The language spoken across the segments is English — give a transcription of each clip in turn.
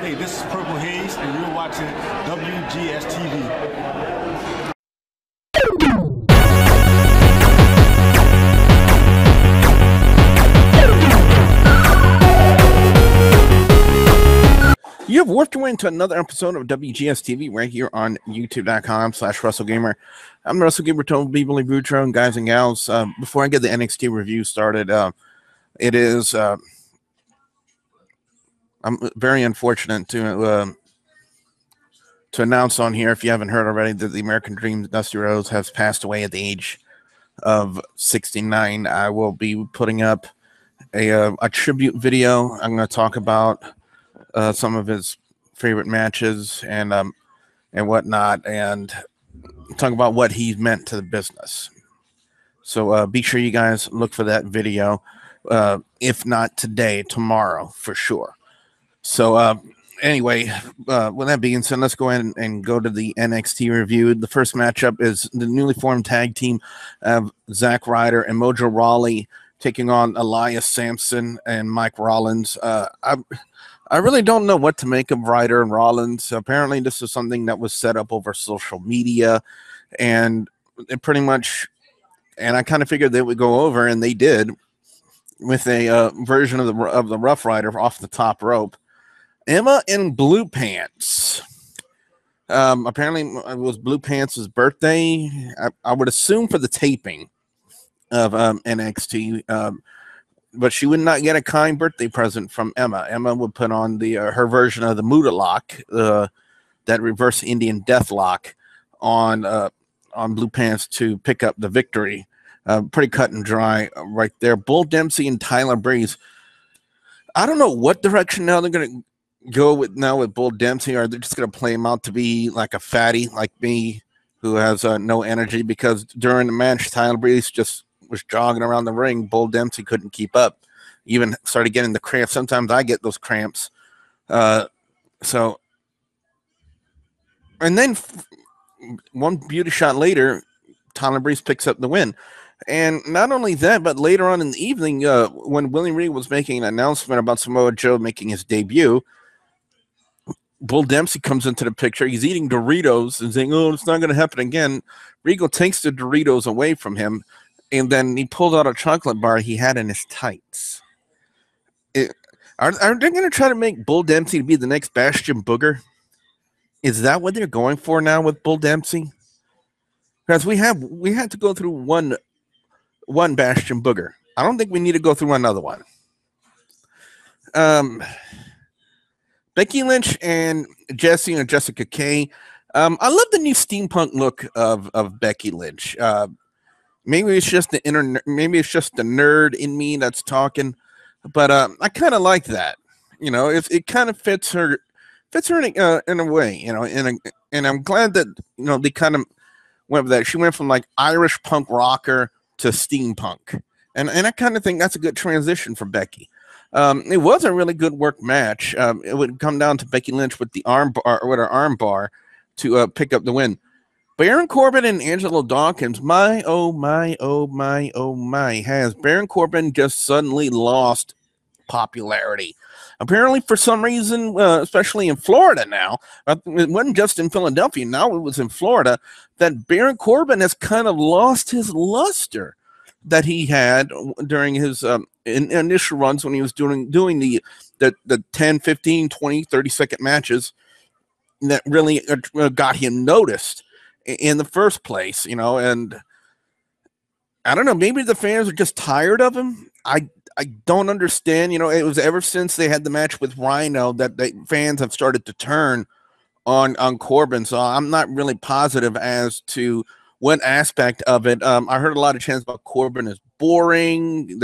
Hey, this is Purple Haze, and you're watching WGS-TV. You have warped your way into another episode of WGS-TV right here on youtube.com/WrestleGamer. I'm WrestleGamer Total Beebley Boutro, and guys and gals. Before I get the NXT review started, it is I'm very unfortunate to announce on here, if you haven't heard already, that the American Dream Dusty Rhodes has passed away at the age of 69. I will be putting up a tribute video. I'm going to talk about some of his favorite matches and whatnot, and talk about what he meant to the business. So be sure you guys look for that video. If not today, tomorrow for sure. So anyway, with that being said, let's go ahead and go to the NXT review. The first matchup is the newly formed tag team of Zack, Ryder, and Mojo Rawley taking on Elias, Sampson, and Mike Rawlins. I really don't know what to make of Ryder and Rollins. Apparently, this is something that was set up over social media, and it pretty much, and I kind of figured they would go over, and they did, with a version of the Rough Rider off the top rope. Emma in blue pants. Apparently, it was Blue Pants' birthday. I would assume for the taping of NXT. But she would not get a kind birthday present from Emma. Emma would put on the her version of the Muta lock, that reverse Indian death lock, on Blue Pants to pick up the victory. Pretty cut and dry right there. Bull Dempsey and Tyler Breeze. I don't know what direction now they're going to go with Bull Dempsey, or they're just going to play him out to be like a fatty like me who has no energy, because during the match, Tyler Breeze just was jogging around the ring. Bull Dempsey couldn't keep up, even started getting the cramps. Sometimes I get those cramps. And then one beauty shot later, Tyler Breeze picks up the win. And not only that, but later on in the evening, when Willie Reed was making an announcement about Samoa Joe making his debut, Bull Dempsey comes into the picture. He's eating Doritos and saying, "Oh, it's not going to happen again." Regal takes the Doritos away from him, and then he pulled out a chocolate bar he had in his tights. Are they going to try to make Bull Dempsey be the next Bastion Booger? Is that what they're going for now with Bull Dempsey? Because we had to go through one Bastion Booger. I don't think we need to go through another one. Becky Lynch and Jessie and Jessica K. I love the new steampunk look of Becky Lynch. Maybe it's just the nerd in me that's talking, but I kind of like that. You know, it kind of fits her in a way. You know, and I'm glad that they kind of went with that. She went from like Irish punk rocker to steampunk, and I kind of think that's a good transition for Becky. It was a really good work match. It would come down to Becky Lynch with her arm bar to pick up the win. Baron Corbin and Angelo Dawkins, my, oh my, oh my, oh my, has Baron Corbin just suddenly lost popularity? Apparently, for some reason, especially in Florida now, it wasn't just in Philadelphia, now it was in Florida, that Baron Corbin has kind of lost his luster that he had during his initial runs when he was doing the 10, 15, 20, 30-second matches that really got him noticed in the first place, and I don't know, maybe the fans are just tired of him. I don't understand. It was ever since they had the match with Rhino that the fans have started to turn on Corbin, so I'm not really positive as to what aspect of it. I heard a lot of chants about Corbin is boring,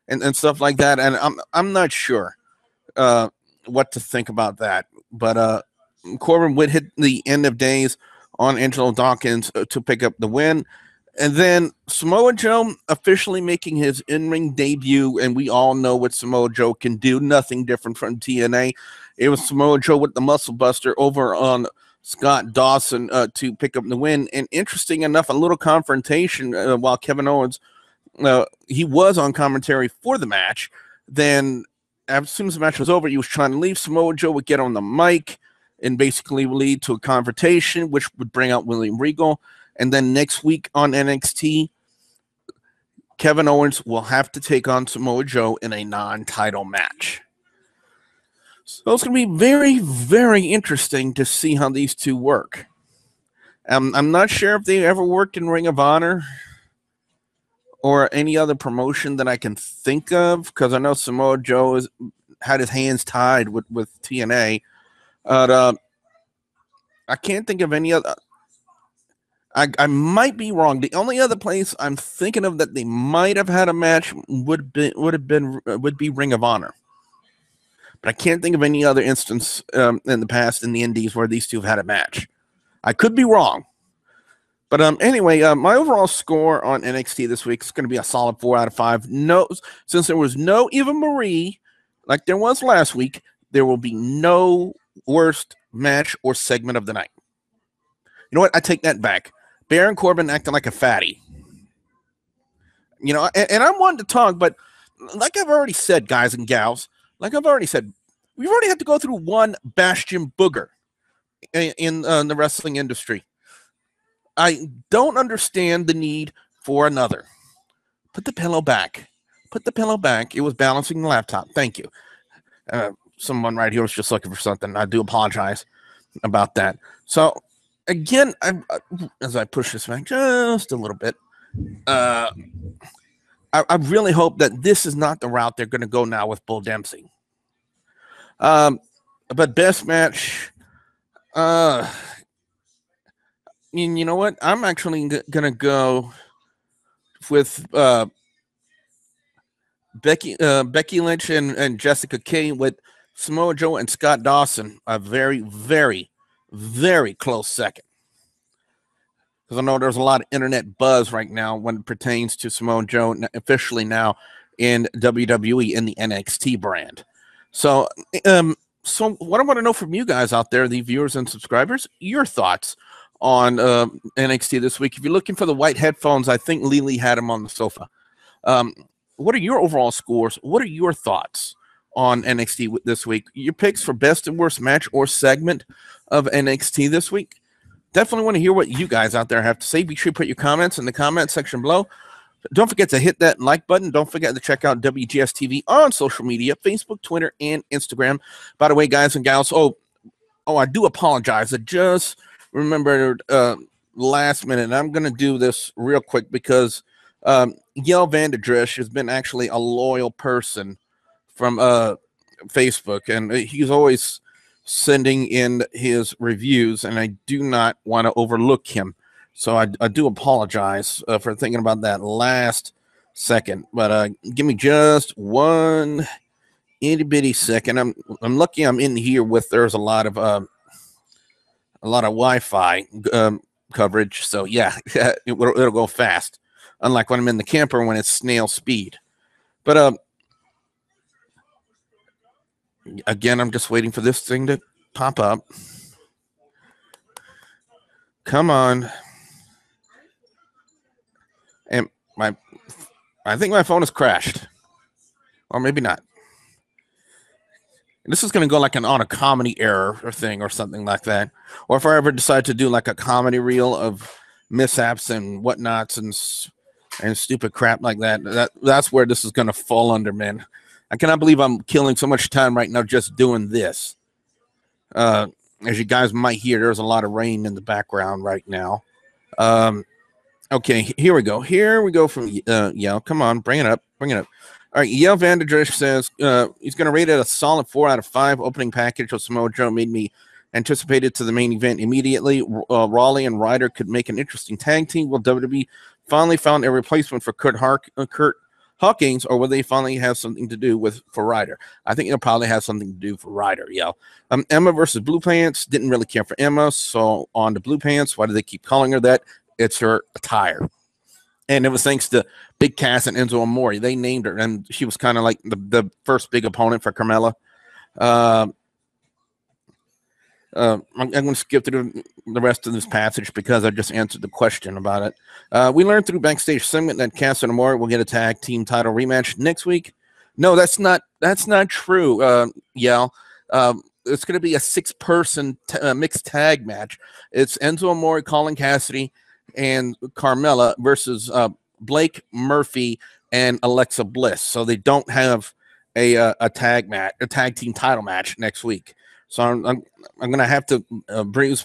and stuff like that, and I'm not sure what to think about that. But Corbin would hit the end of days on Angelo Dawkins to pick up the win. And then Samoa Joe officially making his in-ring debut, and we all know what Samoa Joe can do. Nothing different from TNA. It was Samoa Joe with the Muscle Buster over on Scott Dawson to pick up the win. And interesting enough, a little confrontation while Kevin Owens, he was on commentary for the match. Then as soon as the match was over, he was trying to leave. Samoa Joe would get on the mic and basically lead to a confrontation, which would bring out William Regal. And then next week on NXT, Kevin Owens will have to take on Samoa Joe in a non-title match. So it's going to be very, very interesting to see how these two work. I'm not sure if they ever worked in Ring of Honor or any other promotion that I can think of, because I know Samoa Joe had his hands tied with TNA. I can't think of any other. I might be wrong. The only other place I'm thinking of that they might have had a match would be Ring of Honor. But I can't think of any other instance in the past in the Indies where these two have had a match. I could be wrong. But anyway, my overall score on NXT this week is going to be a solid 4 out of 5. No, since there was no Eva Marie like there was last week, there will be no worst match or segment of the night. You know what? I take that back. Baron Corbin acting like a fatty. You know, and I'm wanting to talk, but like I've already said, guys and gals, like I've already said, we've already had to go through one Bastion Booger in the wrestling industry. I don't understand the need for another. Put the pillow back. Put the pillow back. It was balancing the laptop. Thank you. Someone right here was just looking for something. I do apologize about that. So, again, as I push this back just a little bit, I really hope that this is not the route they're going to go now with Bull Dempsey. But best match, you know what? I'm actually going to go with Becky Lynch and Jessica Kane with Samoa Joe and Scott Dawson, a very, very, very close second. Because I know there's a lot of internet buzz right now when it pertains to Samoa Joe officially now in WWE in the NXT brand. So, so what I want to know from you guys out there, the viewers and subscribers, your thoughts on NXT this week. If you're looking for the white headphones, I think Lily had them on the sofa. What are your overall scores? What are your thoughts on NXT this week? Your picks for best and worst match or segment of NXT this week? Definitely want to hear what you guys out there have to say. Be sure to put your comments in the comment section below. Don't forget to hit that like button. Don't forget to check out WGS-TV on social media, Facebook, Twitter, and Instagram. By the way, guys and gals, I do apologize. I just remembered last minute, and I'm going to do this real quick because Yel Vanderdrish has been actually a loyal person from Facebook, and he's always sending in his reviews, and I do not want to overlook him. So I do apologize for thinking about that last second, but give me just one itty bitty second. I'm lucky I'm in here with there's a lot of Wi-Fi coverage, so yeah, it'll go fast. Unlike when I'm in the camper when it's snail speed. But again, I'm just waiting for this thing to pop up. Come on. And I think my phone has crashed. Or maybe not. This is going to go like on a comedy error or thing or something like that. Or if I ever decide to do like a comedy reel of mishaps and whatnots and stupid crap like that, that's where this is going to fall under, man. I cannot believe I'm killing so much time right now just doing this. As you guys might hear, there's a lot of rain in the background right now. Okay, here we go. Here we go from Yel. Come on, bring it up. Bring it up. All right, Yel Vanderdrish says he's going to rate it a solid 4 out of 5. Opening package of Samoa Joe made me anticipated to the main event immediately. Rawley and Ryder could make an interesting tag team. Will WWE finally found a replacement for Kurt Hawkins, or will they finally have something to do for Ryder? I think it'll probably have something to do for Ryder, yeah. Emma versus Blue Pants. Didn't really care for Emma, so on to Blue Pants. Why do they keep calling her that? It's her attire. And it was thanks to Big Cass and Enzo Amore. They named her, and she was kind of like the first big opponent for Carmella. I'm going to skip through the rest of this passage because I just answered the question about it. We learned through backstage segment that Cass and Amore will get a tag team title rematch next week. No, that's not That's not true, Yell. It's going to be a 6-person mixed tag match. It's Enzo Amore, Colin Cassidy, and Carmella versus Blake Murphy and Alexa Bliss. So they don't have a tag team title match next week. So I'm going to have to breeze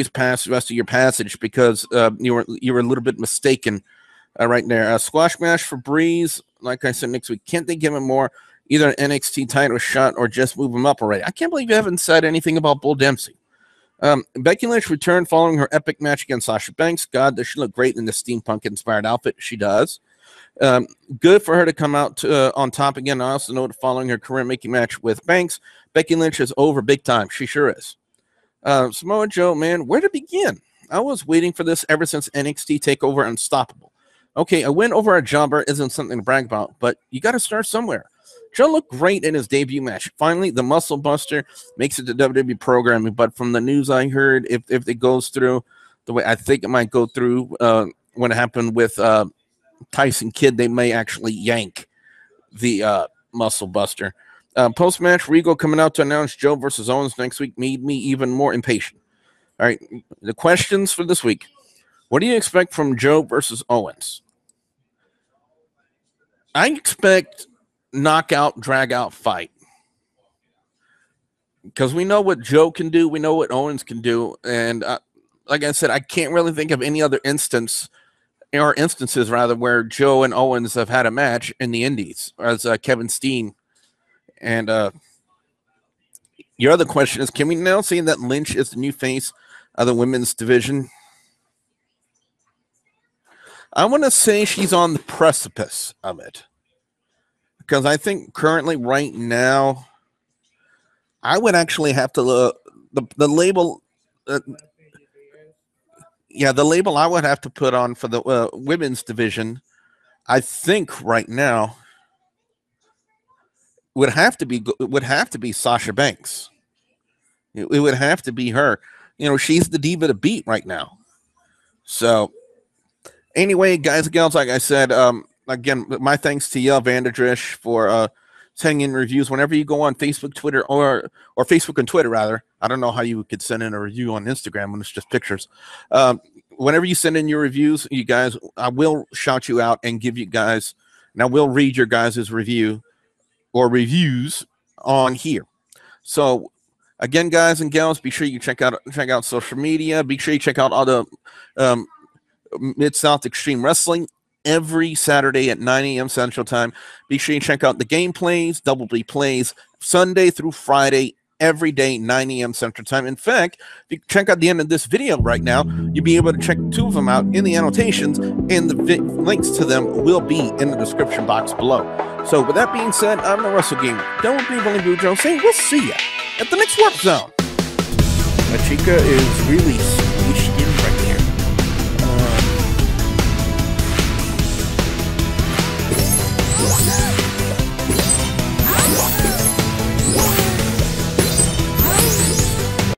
past the rest of your passage because you were a little bit mistaken right there. Squash match for Breeze. Like I said, next week. Can't they give him more? Either an NXT title shot or just move him up already. I can't believe you haven't said anything about Bull Dempsey. Becky Lynch returned following her epic match against Sasha Banks. God, does she look great in the steampunk-inspired outfit? She does. Good for her to come out on top again. I also know that following her career-making match with Banks, Becky Lynch is over big time. She sure is. Samoa Joe, man, where to begin? I was waiting for this ever since NXT TakeOver Unstoppable. Okay, a win over a jobber isn't something to brag about, but you got to start somewhere. Joe looked great in his debut match. Finally, the Muscle Buster makes it to WWE programming, but from the news I heard, if it goes through the way I think it might go through when it happened with Tyson Kidd, they may actually yank the Muscle Buster. Post-match, Regal coming out to announce Joe versus Owens next week made me even more impatient. All right, the questions for this week. What do you expect from Joe versus Owens? I expect knockout, drag-out fight. Because we know what Joe can do. We know what Owens can do. And like I said, I can't really think of any other instances rather, where Joe and Owens have had a match in the Indies, as Kevin Steen. And your other question is, can we now say that Lynch is the new face of the women's division? I want to say she's on the precipice of it. Because I think currently, right now, I would actually have to look the label. Yeah, the label I would have to put on for the women's division, I think right now would have to be Sasha Banks. It would have to be her. You know, she's the diva to beat right now. So anyway, guys and gals, like I said, again, my thanks to Yale Vanderdrish for sending in reviews. Whenever you go on Facebook, Twitter, or Facebook and Twitter, rather. I don't know how you could send in a review on Instagram when it's just pictures. Whenever you send in your reviews, you guys, I will shout you out and give you guys, and I will read your guys' review or reviews on here. So again, guys and gals, be sure you check out social media. Be sure you check out all the Mid-South Extreme Wrestling every Saturday at 9 a.m. Central Time. Be sure you check out the gameplays, Double B plays, Sunday through Friday, every day, 9 a.m. Central Time. In fact, if you check out the end of this video right now, you'll be able to check 2 of them out in the annotations, and the links to them will be in the description box below. So with that being said, I'm the Wrestle Gamer. Don't be Billy Bujo saying we'll see ya at the next Warp Zone. La Chica is really